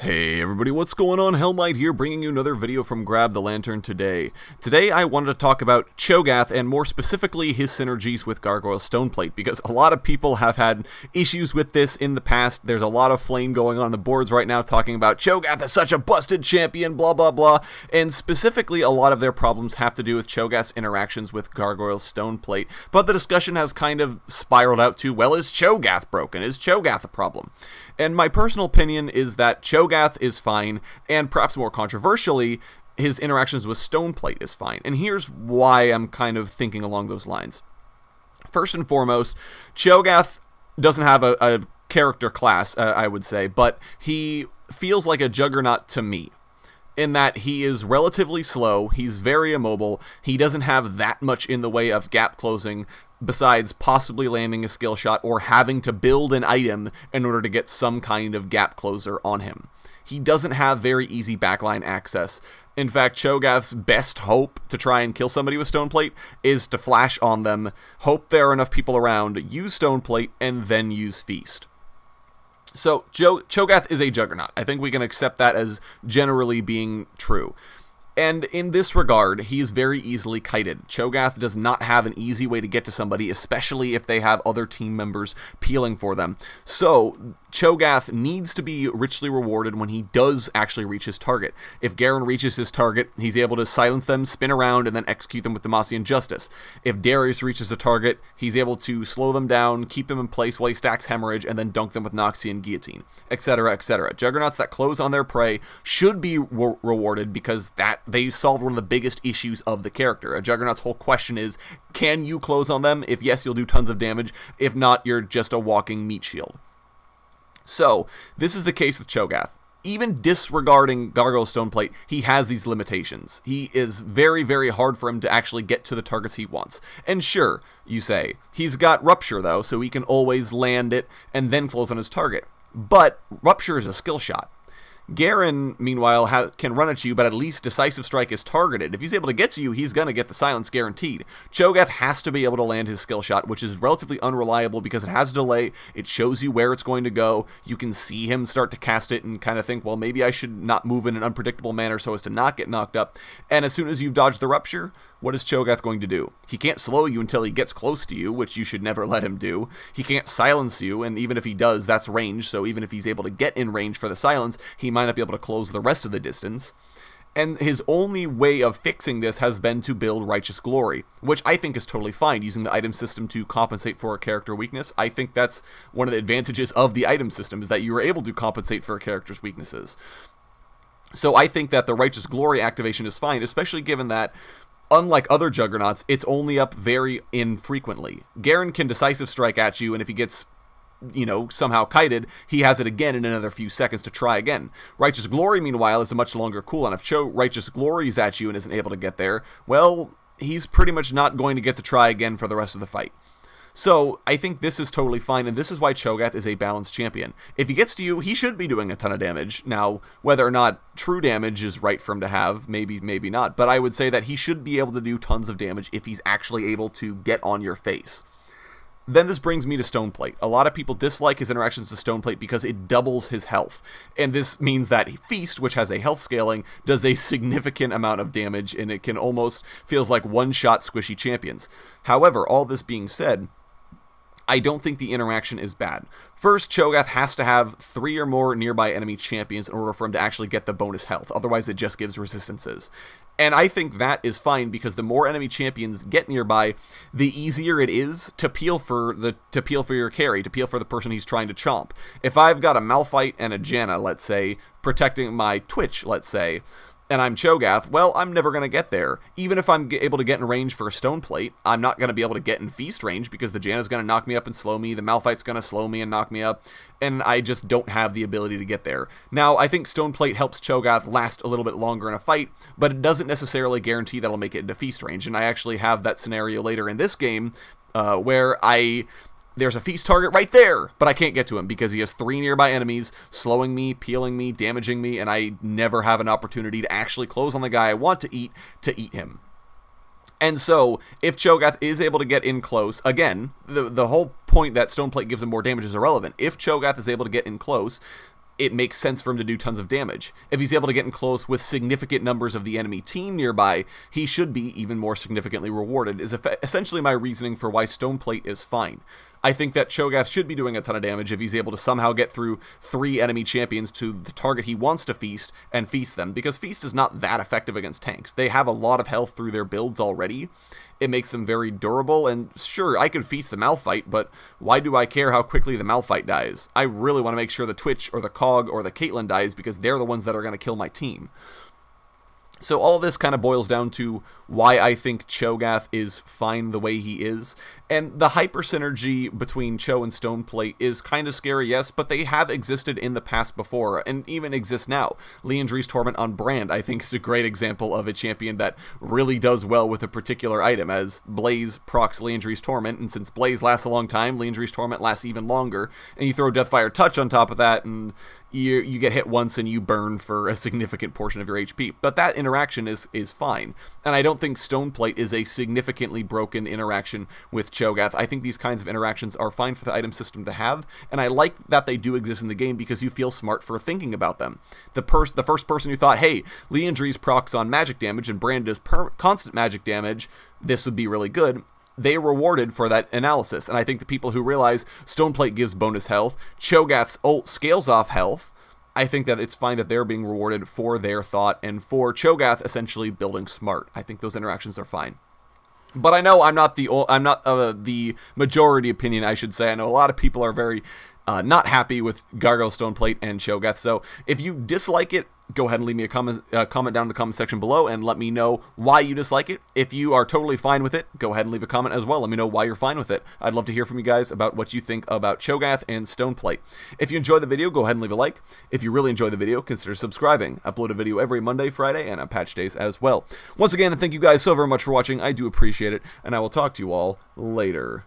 Hey everybody, what's going on? Hellmite here, bringing you another video from Grab the Lantern today. Today I wanted to talk about Cho'Gath, and more specifically his synergies with Gargoyle Stoneplate, because a lot of people have had issues with this in the past. There's a lot of flame going on the boards right now talking about Cho'Gath is such a busted champion, blah blah blah, and specifically a lot of their problems have to do with Cho'Gath's interactions with Gargoyle Stoneplate, but the discussion has kind of spiraled out to, well, is Cho'Gath broken? Is Cho'Gath a problem? And my personal opinion is that Cho'Gath is fine, and perhaps more controversially, his interactions with Stoneplate is fine. And here's why I'm kind of thinking along those lines. First and foremost, Cho'Gath doesn't have a character class, I would say, but he feels like a juggernaut to me, in that he is relatively slow, he's very immobile, he doesn't have that much in the way of gap closing, besides possibly landing a skill shot or having to build an item in order to get some kind of gap closer on him. He doesn't have very easy backline access. In fact, Cho'Gath's best hope to try and kill somebody with Stoneplate is to flash on them, hope there are enough people around, use Stoneplate, and then use Feast. So, Cho'Gath is a juggernaut. I think we can accept that as generally being true. And in this regard, he is very easily kited. Cho'Gath does not have an easy way to get to somebody, especially if they have other team members peeling for them. So, Cho'Gath needs to be richly rewarded when he does actually reach his target. If Garen reaches his target, he's able to silence them, spin around, and then execute them with Demacian Justice. If Darius reaches a target, he's able to slow them down, keep them in place while he stacks Hemorrhage, and then dunk them with Noxian Guillotine, etc., etc. Juggernauts that close on their prey should be rewarded because they solved one of the biggest issues of the character. A Juggernaut's whole question is, can you close on them? If yes, you'll do tons of damage. If not, you're just a walking meat shield. So, this is the case with Cho'Gath. Even disregarding Gargoyle Stoneplate, he has these limitations. He is very, very hard for him to actually get to the targets he wants. And sure, you say, he's got Rupture though, so he can always land it and then close on his target. But Rupture is a skill shot. Garen, meanwhile, can run at you, but at least Decisive Strike is targeted. If he's able to get to you, he's going to get the silence guaranteed. Cho'Gath has to be able to land his skill shot, which is relatively unreliable because it has a delay. It shows you where it's going to go. You can see him start to cast it and kind of think, well, maybe I should not move in an unpredictable manner so as to not get knocked up. And as soon as you've dodged the Rupture, what is Cho'Gath going to do? He can't slow you until he gets close to you, which you should never let him do. He can't silence you, and even if he does, that's range, so even if he's able to get in range for the silence, he might not be able to close the rest of the distance. And his only way of fixing this has been to build Righteous Glory, which I think is totally fine, using the item system to compensate for a character weakness. I think that's one of the advantages of the item system, is that you are able to compensate for a character's weaknesses. So I think that the Righteous Glory activation is fine, especially given that unlike other Juggernauts, it's only up very infrequently. Garen can Decisive Strike at you, and if he gets, somehow kited, he has it again in another few seconds to try again. Righteous Glory, meanwhile, is a much longer cooldown. If Righteous Glory is at you and isn't able to get there, well, he's pretty much not going to get to try again for the rest of the fight. So, I think this is totally fine, and this is why Cho'Gath is a balanced champion. If he gets to you, he should be doing a ton of damage. Now, whether or not true damage is right for him to have, maybe not, but I would say that he should be able to do tons of damage if he's actually able to get on your face. Then this brings me to Stoneplate. A lot of people dislike his interactions with Stoneplate because it doubles his health. And this means that Feast, which has a health scaling, does a significant amount of damage, and it can almost feels like one-shot squishy champions. However, all this being said, I don't think the interaction is bad. First, Cho'Gath has to have 3 or more nearby enemy champions in order for him to actually get the bonus health. Otherwise, it just gives resistances. And I think that is fine because the more enemy champions get nearby, the easier it is to peel for your carry, to peel for the person he's trying to chomp. If I've got a Malphite and a Janna, let's say, protecting my Twitch, let's say, and I'm Cho'Gath, well, I'm never going to get there. Even if I'm able to get in range for a Stoneplate, I'm not going to be able to get in Feast range because the Janna's going to knock me up and slow me, the Malphite's going to slow me and knock me up, and I just don't have the ability to get there. Now, I think Stoneplate helps Cho'Gath last a little bit longer in a fight, but it doesn't necessarily guarantee that I'll make it into Feast range, and I actually have that scenario later in this game where there's a Feast target right there, but I can't get to him because he has 3 nearby enemies, slowing me, peeling me, damaging me, and I never have an opportunity to actually close on the guy I want to eat him. And so, if Cho'Gath is able to get in close, again, the whole point that Stoneplate gives him more damage is irrelevant. If Cho'Gath is able to get in close, it makes sense for him to do tons of damage. If he's able to get in close with significant numbers of the enemy team nearby, he should be even more significantly rewarded, is essentially my reasoning for why Stoneplate is fine. I think that Cho'Gath should be doing a ton of damage if he's able to somehow get through 3 enemy champions to the target he wants to feast and feast them, because feast is not that effective against tanks. They have a lot of health through their builds already. It makes them very durable, and sure, I could feast the Malphite, but why do I care how quickly the Malphite dies? I really want to make sure the Twitch or the Cog or the Caitlyn dies, because they're the ones that are going to kill my team. So all of this kind of boils down to why I think Cho'Gath is fine the way he is. And the hyper synergy between Cho and Stoneplate is kind of scary, yes, but they have existed in the past before, and even exist now. Liandry's Torment on Brand, I think, is a great example of a champion that really does well with a particular item, as Blaze procs Liandry's Torment, and since Blaze lasts a long time, Liandry's Torment lasts even longer, and you throw Deathfire Touch on top of that, and you get hit once and you burn for a significant portion of your HP. But that interaction is fine. And I don't think Stoneplate is a significantly broken interaction with Cho'Gath. I think these kinds of interactions are fine for the item system to have, and I like that they do exist in the game because you feel smart for thinking about them. The first person who thought, hey, Liandry's procs on magic damage and Brand does constant magic damage, this would be really good, they rewarded for that analysis. And I think the people who realize Stoneplate gives bonus health, Cho'Gath's ult scales off health, I think that it's fine that they're being rewarded for their thought and for Cho'Gath essentially building smart. I think those interactions are fine. But I know I'm not the majority opinion, I should say. I know a lot of people are very not happy with Gargoyle, Stoneplate, and Cho'Gath. So if you dislike it, go ahead and leave me a comment down in the comment section below and let me know why you dislike it. If you are totally fine with it, go ahead and leave a comment as well. Let me know why you're fine with it. I'd love to hear from you guys about what you think about Cho'Gath and Stoneplate. If you enjoyed the video, go ahead and leave a like. If you really enjoyed the video, consider subscribing. I upload a video every Monday, Friday, and on patch days as well. Once again, thank you guys so very much for watching. I do appreciate it, and I will talk to you all later.